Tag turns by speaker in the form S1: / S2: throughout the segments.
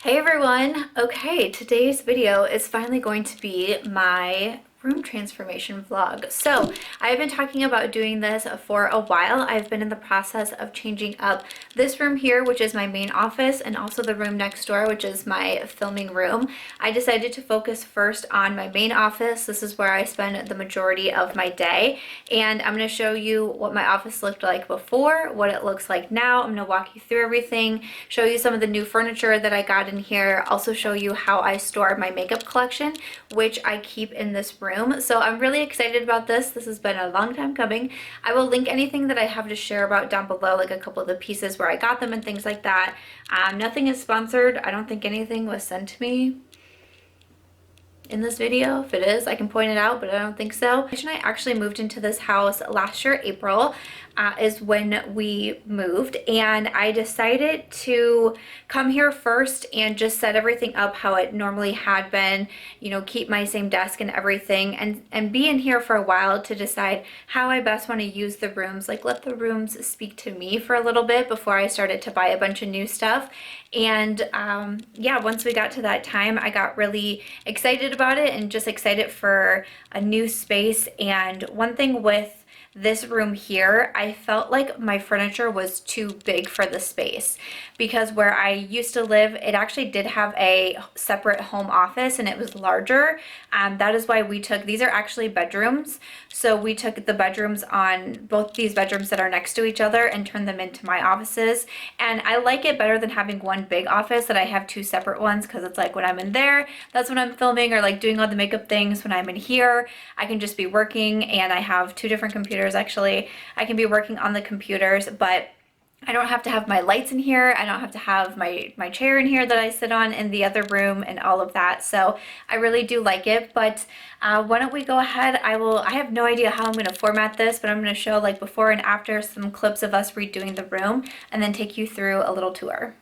S1: Hey everyone! Okay, today's video is finally going to be my room transformation vlog. So I've been talking about doing this for a while. I've been in the process of changing up this room here, which is my main office, and also the room next door, which is my filming room. I decided to focus first on my main office. This is where I spend the majority of my day, and I'm going to show you what my office looked like before, what it looks like now. I'm going to walk you through everything, show you some of the new furniture that I got in here, also show you how I store my makeup collection, which I keep in this room. So I'm really excited about this. This has been a long time coming. I will link anything that I have to share about down below, like a couple of the pieces where I got them and things like that. Nothing is sponsored. I don't think anything was sent to me in this video. If it is, I can point it out, but I don't think so. I actually moved into this house last year, April, is when we moved, and I decided to come here first and just set everything up how it normally had been, you know, keep my same desk and everything, and be in here for a while to decide how I best want to use the rooms, like let the rooms speak to me for a little bit before I started to buy a bunch of new stuff. And yeah, once we got to that time, I got really excited about it and just excited for a new space. And one thing with this room here, I felt like my furniture was too big for the space, because where I used to live, it actually did have a separate home office and it was larger. That is why we took, these are actually bedrooms, so we took the bedrooms on both these bedrooms that are next to each other and turned them into my offices. And I like it better than having one big office that I have two separate ones, because it's like when I'm in there, that's when I'm filming or like doing all the makeup things. When I'm in here, I can just be working, and I have two different computers. Actually, I can be working on the computers, but I don't have to have my lights in here. I don't have to have my chair in here that I sit on in the other room and all of that. So I really do like it. But why don't we go ahead? I have no idea how I'm going to format this, but I'm going to show like before and after, some clips of us redoing the room, and then take you through a little tour.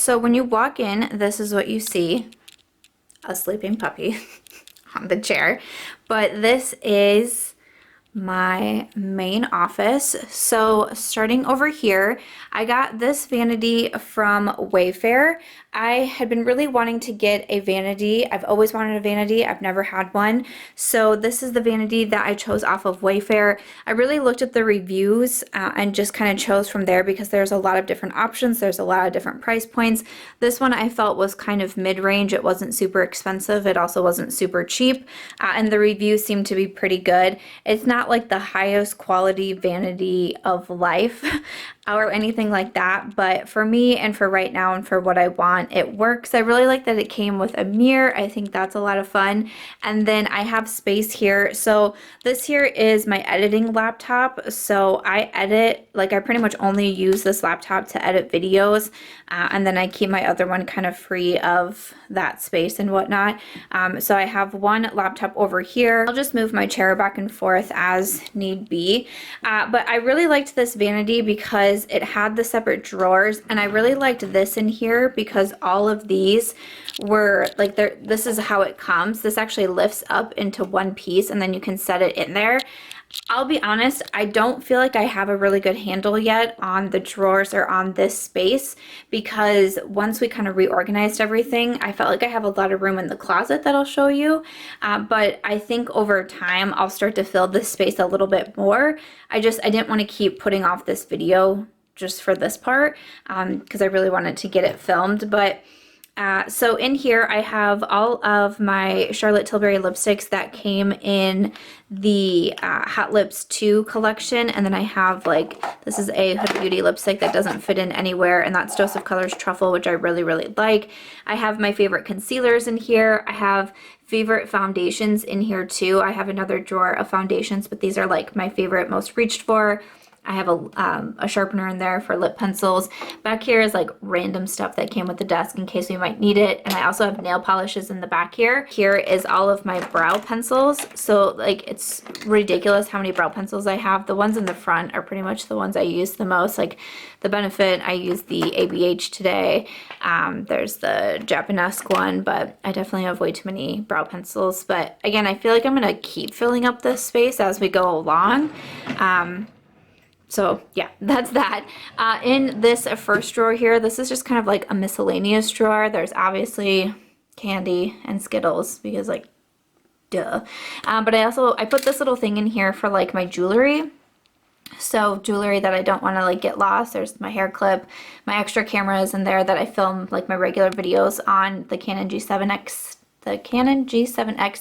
S1: So when you walk in, this is what you see, a sleeping puppy on the chair. But this is my main office. So starting over here, I got this vanity from Wayfair. I had been really wanting to get a vanity. I've always wanted a vanity. I've never had one. So this is the vanity that I chose off of Wayfair. I really looked at the reviews and just kind of chose from there because there's a lot of different options. There's a lot of different price points. This one I felt was kind of mid-range. It wasn't super expensive. It also wasn't super cheap. And the reviews seemed to be pretty good. It's not like the highest quality vanity of life or anything like that, but for me and for right now and for what I want, it works. I really like that it came with a mirror. I think that's a lot of fun. And then I have space here. So this here is my editing laptop. So I edit, like I pretty much only use this laptop to edit videos. And then I keep my other one kind of free of that space and whatnot. So I have one laptop over here. I'll just move my chair back and forth as need be. But I really liked this vanity because it had the separate drawers, and I really liked this in here because all of these were like, this is how it comes. This actually lifts up into one piece and then you can set it in there. I'll be honest, I don't feel like I have a really good handle yet on the drawers or on this space because once we kind of reorganized everything, I felt like I have a lot of room in the closet that I'll show you. But I think over time, I'll start to fill this space a little bit more. I didn't want to keep putting off this video just for this part because I really wanted to get it filmed. But so in here I have all of my Charlotte Tilbury lipsticks that came in the Hot Lips 2 collection, and then I have like, this is a Huda Beauty lipstick that doesn't fit in anywhere, and that's Dose of Colors Truffle, which I really, really like. I have my favorite concealers in here. I have favorite foundations in here too. I have another drawer of foundations, but these are like my favorite, most reached for. I have a sharpener in there for lip pencils. Back here is like random stuff that came with the desk in case we might need it. And I also have nail polishes in the back here. Here is all of my brow pencils. So like it's ridiculous how many brow pencils I have. The ones in the front are pretty much the ones I use the most. Like the Benefit, I use the ABH today. There's the Japanesque one, but I definitely have way too many brow pencils. But again, I feel like I'm gonna keep filling up this space as we go along. So yeah, that's that. In this first drawer here, this is just kind of like a miscellaneous drawer. There's obviously candy and Skittles because like, duh. But I put this little thing in here for like my jewelry. So jewelry that I don't want to like get lost. There's my hair clip, my extra cameras in there that I film like my regular videos on the Canon G7X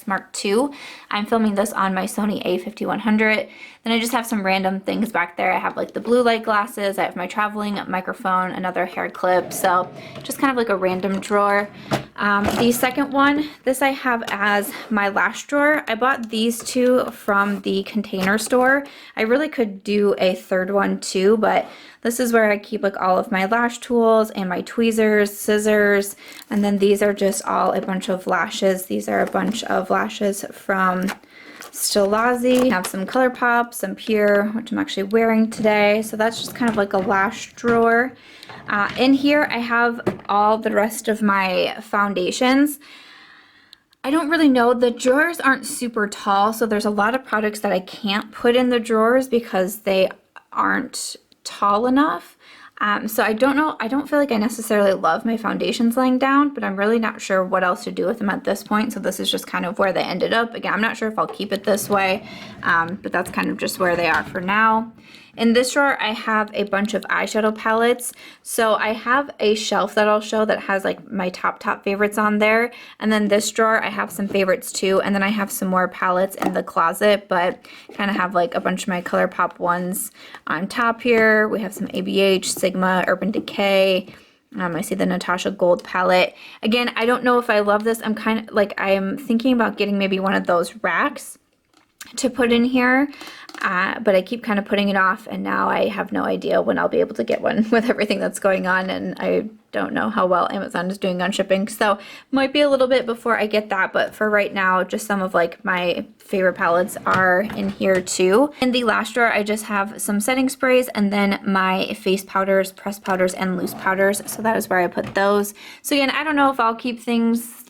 S1: Mark II. I'm filming this on my Sony a5100. Then I just have some random things back there. I have like the blue light glasses, I have my traveling microphone, another hair clip, so just kind of like a random drawer. The second one, this I have as my lash drawer. I bought these two from the Container Store. I really could do a third one too, but this is where I keep like all of my lash tools and my tweezers, scissors, and then these are just all a bunch of lashes. These are a bunch of lashes from Stilazi. I have some ColourPop, some Pure, which I'm actually wearing today. So that's just kind of like a lash drawer. In here I have all the rest of my foundations. I don't really know, the drawers aren't super tall, so there's a lot of products that I can't put in the drawers because they aren't tall enough. So I don't know, I don't feel like I necessarily love my foundations laying down, but I'm really not sure what else to do with them at this point. So this is just kind of where they ended up. Again, I'm not sure if I'll keep it this way, but that's kind of just where they are for now. In this drawer, I have a bunch of eyeshadow palettes. So I have a shelf that I'll show that has like my top favorites on there. And then this drawer, I have some favorites too. And then I have some more palettes in the closet, but kind of have like a bunch of my ColourPop ones on top here. We have some ABH, Sigma, Urban Decay. I see the Natasha Gold palette. Again, I don't know if I love this. I'm kind of like, I'm thinking about getting maybe one of those racks to put in here, but I keep kind of putting it off, and now I have no idea when I'll be able to get one with everything that's going on, and I don't know how well Amazon is doing on shipping, so might be a little bit before I get that, but for right now, just some of like my favorite palettes are in here too. In the last drawer, I just have some setting sprays and then my face powders, pressed powders, and loose powders, so that is where I put those. So again, I don't know if I'll keep things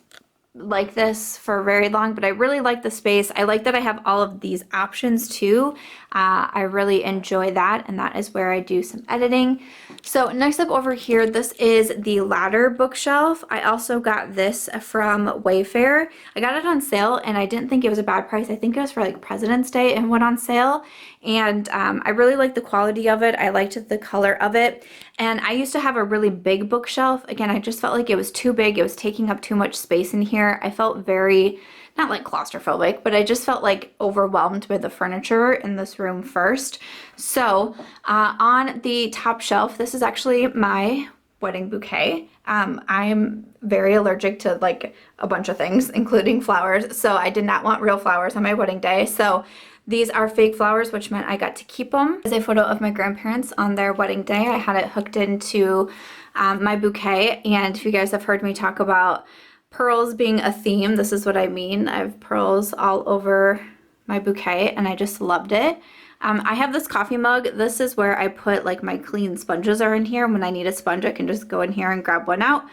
S1: like this for very long, but I really like the space. I like that I have all of these options too. I really enjoy that, and that is where I do some editing. So next up over here, this is the ladder bookshelf. I also got this from Wayfair. I got it on sale and I didn't think it was a bad price. I think it was for like President's Day and went on sale, and I really liked the quality of it. I liked the color of it, and I used to have a really big bookshelf. Again, I just felt like it was too big. It was taking up too much space in here. I felt very, not like claustrophobic, but I just felt like overwhelmed with the furniture in this room first. So on the top shelf, this is actually my wedding bouquet. I am very allergic to like a bunch of things, including flowers. So I did not want real flowers on my wedding day. So these are fake flowers, which meant I got to keep them. There's a photo of my grandparents on their wedding day. I had it hooked into my bouquet. And if you guys have heard me talk about pearls being a theme, this is what I mean. I have pearls all over my bouquet and I just loved it. I have this coffee mug. This is where I put like my clean sponges are in here. When I need a sponge, I can just go in here and grab one out.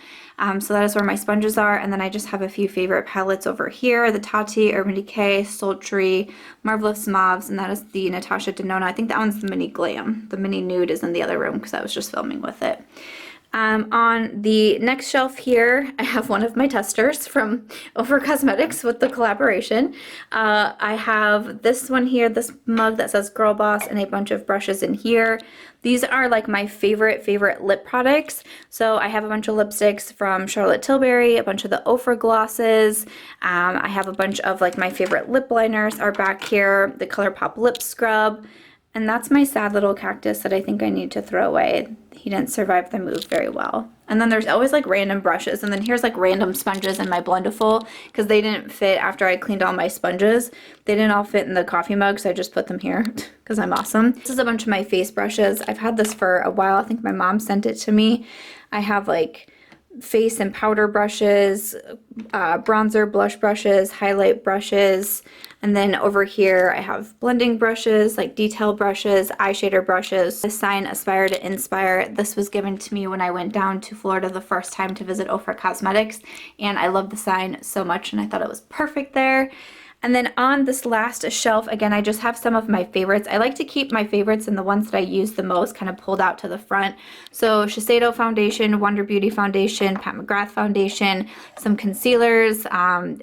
S1: So that is where my sponges are. And then I just have a few favorite palettes over here. The Tati, Urban Decay, Sultry, Marvelous Mauves, and that is the Natasha Denona. I think that one's the Mini Glam. The Mini Nude is in the other room because I was just filming with it. On the next shelf here, I have one of my testers from Over Cosmetics with the collaboration. I have this one here, this mug that says Girl Boss, and a bunch of brushes in here. These are like my favorite lip products. So I have a bunch of lipsticks from Charlotte Tilbury, a bunch of the Ofra glosses. I have a bunch of like my favorite lip liners are back here, the ColourPop lip scrub. And that's my sad little cactus that I think I need to throw away. He didn't survive the move very well. And then there's always like random brushes, and then here's like random sponges in my Blendiful because they didn't fit after I cleaned all my sponges. They didn't all fit in the coffee mug, so I just put them here because I'm awesome. This is a bunch of my face brushes. I've had this for a while. I think my mom sent it to me. I have like face and powder brushes, bronzer, blush brushes, highlight brushes, and then over here I have blending brushes, like detail brushes, eyeshadow brushes. The sign Aspire to Inspire. This was given to me when I went down to Florida the first time to visit Ofra Cosmetics, and I love the sign so much and I thought it was perfect there. And then on this last shelf, again, I just have some of my favorites. I like to keep my favorites and the ones that I use the most kind of pulled out to the front. So Shiseido Foundation, Wonder Beauty Foundation, Pat McGrath Foundation, some concealers,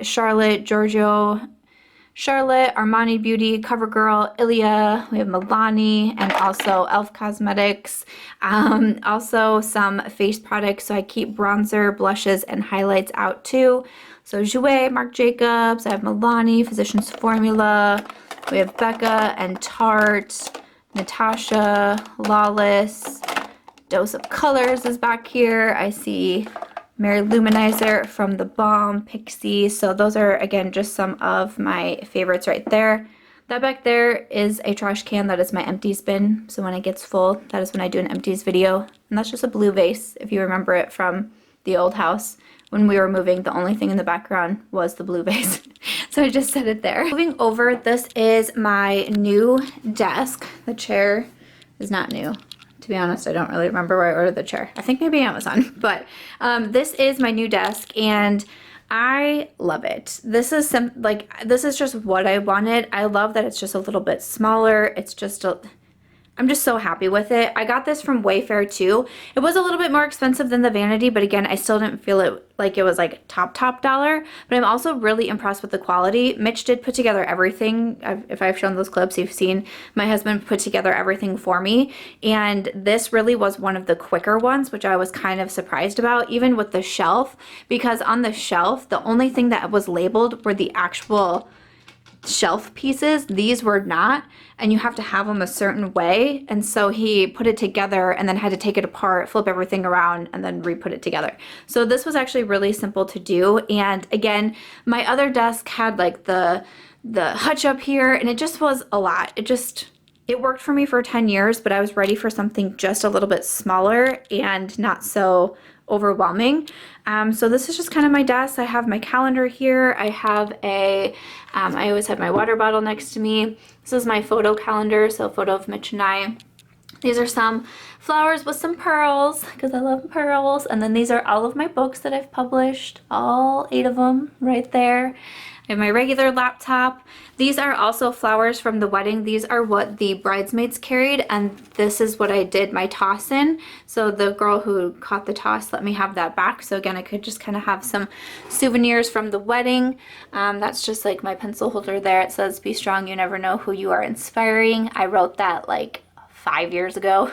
S1: Charlotte, Giorgio, Charlotte, Armani Beauty, CoverGirl, Ilia, we have Milani, and also e.l.f. Cosmetics. Also some face products, so I keep bronzer, blushes, and highlights out too. So Jouer, Marc Jacobs, I have Milani, Physicians Formula, we have Becca and Tarte, Natasha, Lawless, Dose of Colors is back here. I see Mary Luminizer from The Balm, Pixie. So those are, again, just some of my favorites right there. That back there is a trash can. That is my empties bin. So when it gets full, that is when I do an empties video. And that's just a blue vase, if you remember it from the old house. When we were moving, the only thing in the background was the blue vase. So I just set it there. Moving over, this is my new desk. The chair is not new. To be honest, I don't really remember where I ordered the chair. I think maybe Amazon. But this is my new desk, and I love it. This is this is just what I wanted. I love that it's just a little bit smaller. It's just I'm just so happy with it. I got this from Wayfair too. It was a little bit more expensive than the Vanity, but again, I still didn't feel it like it was like top dollar. But I'm also really impressed with the quality. Mitch did put together everything. If I've shown those clips, you've seen my husband put together everything for me. And this really was one of the quicker ones, which I was kind of surprised about, even with the shelf, because on the shelf, the only thing that was labeled were the actual shelf pieces. These were not, and you have to have them a certain way, and so he put it together and then had to take it apart, flip everything around, and then re-put it together. So this was actually really simple to do. And again, my other desk had like the hutch up here, and it just was a lot. It worked for me for 10 years, but I was ready for something just a little bit smaller and not so overwhelming. So this is just kind of my desk. I have my calendar here. I have I always have my water bottle next to me. This is my photo calendar, so a photo of Mitch and I. These are some flowers with some pearls, because I love pearls. And then these are all of my books that I've published, all 8 of them right there. I have my regular laptop. These are also flowers from the wedding. These are what the bridesmaids carried, and this is what I did my toss in. So the girl who caught the toss let me have that back. So again, I could just kind of have some souvenirs from the wedding. That's just like my pencil holder there. It says, "Be strong, you never know who you are inspiring." I wrote that like 5 years ago.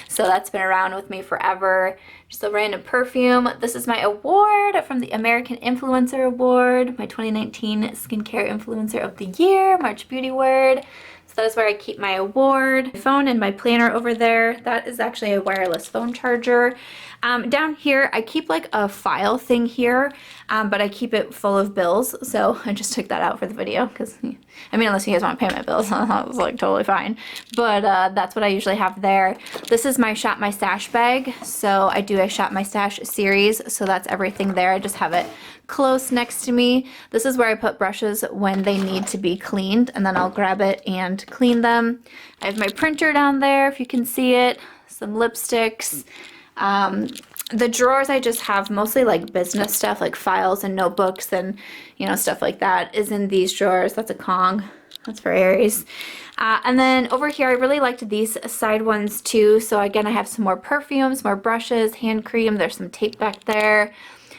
S1: So that's been around with me forever. Just a random perfume. This is my award from the American Influencer Award, my 2019 Skincare Influencer of the Year, March Beauty Award. So that is where I keep my award. My phone and my planner over there. That is actually a wireless phone charger. Down here, I keep like a file thing here, but I keep it full of bills. So I just took that out for the video because, I mean, unless you guys want to pay my bills, that was like totally fine. But that's what I usually have there. This is my Shop My Stash bag. So I do a Shop My Stash series. So that's everything there. I just have it close next to me. This is where I put brushes when they need to be cleaned, and then I'll grab it and clean them. I have my printer down there, if you can see it, some lipsticks. The drawers I just have mostly like business stuff, like files and notebooks and, you know, stuff like that is in these drawers. That's a Kong. That's for Aries. And then over here, I really liked these side ones too. So again, I have some more perfumes, more brushes, hand cream. There's some tape back there.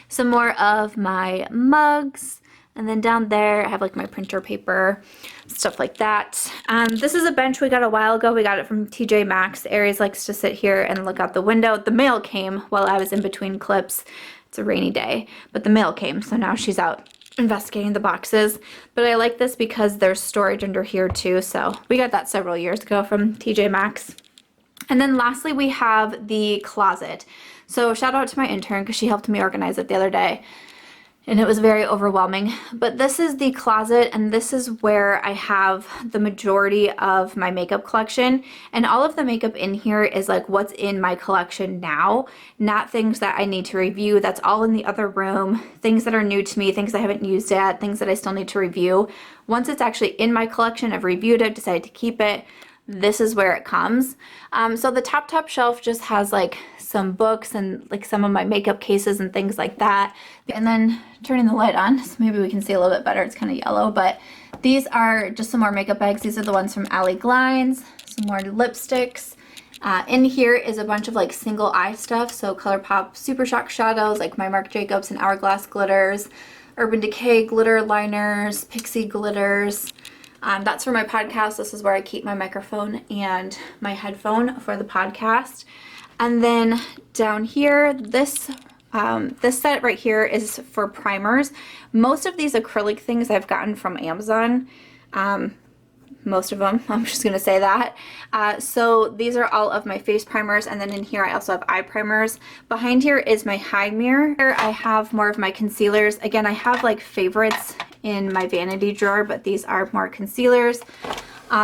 S1: Some more of my mugs. And then down there, I have like my printer paper, stuff like that. This is a bench we got a while ago. We got it from TJ Maxx. Aries likes to sit here and look out the window. The mail came while I was in between clips. It's a rainy day, but the mail came. So now she's out investigating the boxes. But I like this because there's storage under here too. So we got that several years ago from TJ Maxx. And then lastly, we have the closet. So shout out to my intern because she helped me organize it the other day. And it was very overwhelming. But this is the closet, and this is where I have the majority of my makeup collection. And all of the makeup in here is like what's in my collection now, not things that I need to review. That's all in the other room. Things that are new to me, things I haven't used yet, things that I still need to review. Once it's actually in my collection, I've reviewed it, decided to keep it. This is where it comes. So the top shelf just has like some books and like some of my makeup cases and things like that. And then turning the light on, so maybe we can see a little bit better. It's kind of yellow, but these are just some more makeup bags. These are the ones from Allie Glines, some more lipsticks. In here is a bunch of like single eye stuff. So ColourPop Super Shock shadows, like my Marc Jacobs and Hourglass glitters, Urban Decay glitter liners, Pixie glitters. That's for my podcast. This is where I keep my microphone and my headphone for the podcast. And then down here, this set right here is for primers. Most of these acrylic things I've gotten from Amazon. Most of them, I'm just going to say that. So these are all of my face primers, and then in here I also have eye primers. Behind here is my high mirror. Here I have more of my concealers. Again, I have like favorites in my vanity drawer, but these are more concealers.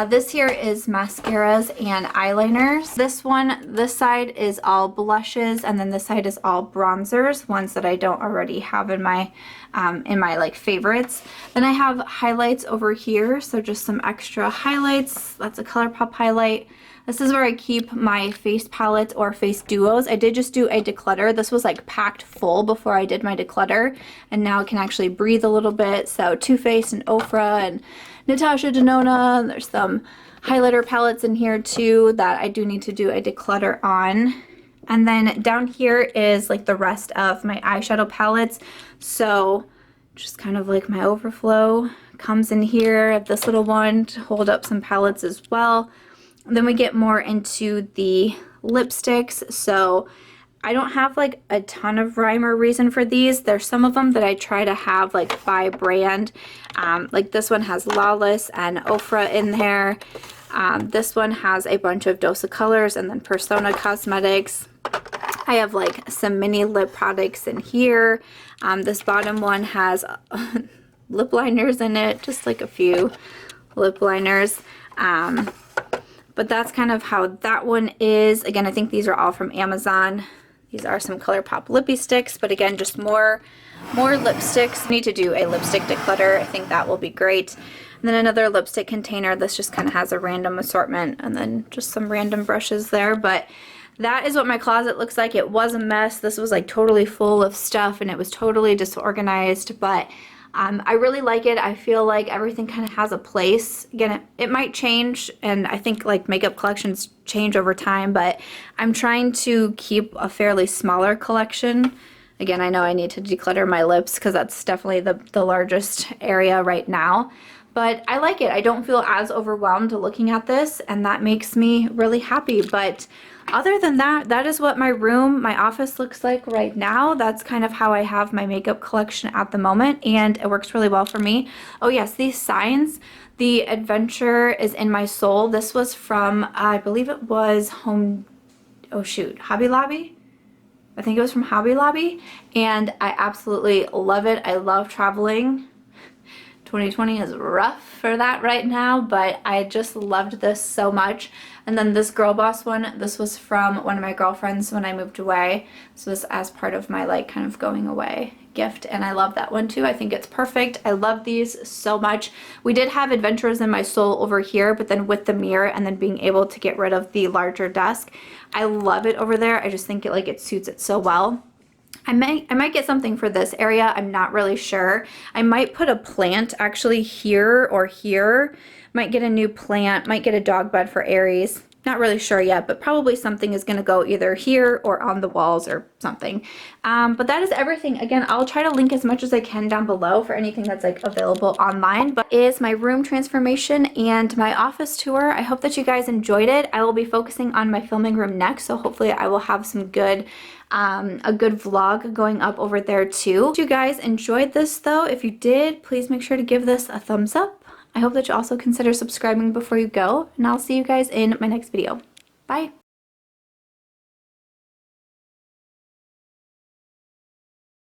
S1: This here is mascaras and eyeliners. This side is all blushes, and then this side is all bronzers, ones that I don't already have in my like favorites. Then I have highlights over here, so just some extra highlights. That's a ColourPop highlight. This is where I keep my face palettes or face duos. I did just do a declutter. This was like packed full before I did my declutter, and now it can actually breathe a little bit. So Too Faced and Ofra and Natasha Denona. There's some highlighter palettes in here too that I do need to do a declutter on. And then down here is like the rest of my eyeshadow palettes. So just kind of like my overflow comes in here. I have this little one to hold up some palettes as well. And then we get more into the lipsticks. So I don't have like a ton of rhyme or reason for these. There's some of them that I try to have like by brand. Like this one has Lawless and Ofra in there. This one has a bunch of Dosa Colors and then Persona Cosmetics. I have like some mini lip products in here. This bottom one has lip liners in it, just like a few lip liners. But that's kind of how that one is. Again, I think these are all from Amazon. These are some ColourPop lippy sticks, but again, just more lipsticks. Need to do a lipstick declutter. I think that will be great. And then another lipstick container. This just kind of has a random assortment, and then just some random brushes there. But that is what my closet looks like. It was a mess. This was like totally full of stuff, and it was totally disorganized, but I really like it. I feel like everything kind of has a place. Again, it might change, and I think like makeup collections change over time, but I'm trying to keep a fairly smaller collection. Again, I know I need to declutter my lips because that's definitely the largest area right now. But I like it. I don't feel as overwhelmed looking at this, and that makes me really happy. But other than that, that is what my room, my office looks like right now. That's kind of how I have my makeup collection at the moment, and it works really well for me. Oh yes, these signs, the adventure is in my soul. This was from, I believe it was Hobby Lobby? I think it was from Hobby Lobby, and I absolutely love it. I love traveling. 2020 is rough for that right now, but I just loved this so much. And then this Girl Boss one, this was from one of my girlfriends when I moved away. So this as part of my like kind of going away gift, and I love that one too. I think it's perfect. I love these so much. We did have Adventures in My Soul over here, but then with the mirror and then being able to get rid of the larger desk, I love it over there. I just think it suits it so well. I might get something for this area. I'm not really sure. I might put a plant actually here or here. Might get a new plant. Might get a dog bed for Aries. Not really sure yet, but probably something is going to go either here or on the walls or something. But that is everything. Again, I'll try to link as much as I can down below for anything that's like available online. But is my room transformation and my office tour. I hope that you guys enjoyed it. I will be focusing on my filming room next, so hopefully I will have some good a good vlog going up over there too. If you guys enjoyed this though, if you did, please make sure to give this a thumbs up. I hope that you also consider subscribing before you go, and I'll see you guys in my next video. Bye!